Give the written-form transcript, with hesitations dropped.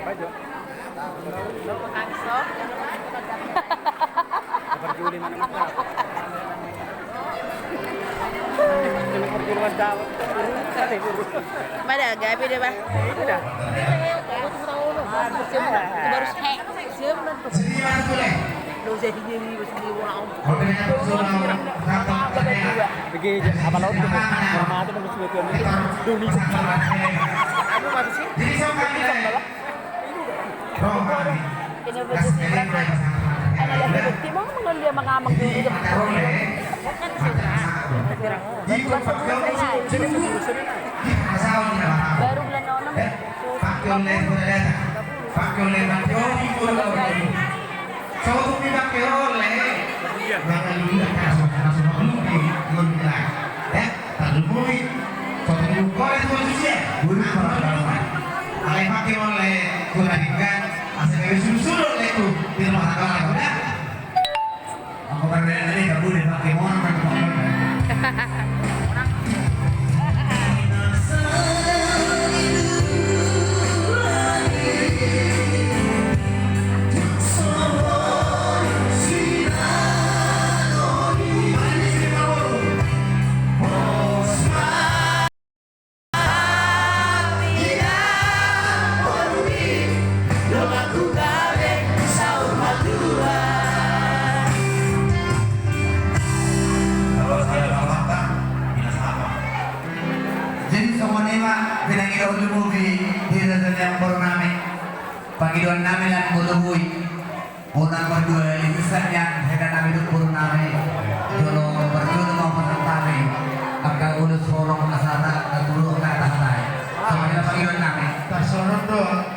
Bajo. Angso. Perjuli mana mas? Jangan perjuli mas dapat. Mana gabi deh bah? Itu dah. Itu baru hack. Siapa nanti? Lu jadi ini mesti wow. Begini apa laut itu? Normal itu bagus betul. Duni. Aku masih sih. Ini betul sih berapa? Ada yang bukti mau dia mengamang dulu kan baru bulan Panggilan namin ang buluhoy. Unang berdua ilisan yang hedan namin itu puro namin. Jolo berjulu mau penentami. Agak ulus forong kasana dan bulu kata kata. Semuanya panggilan namin. Tak sorot doang.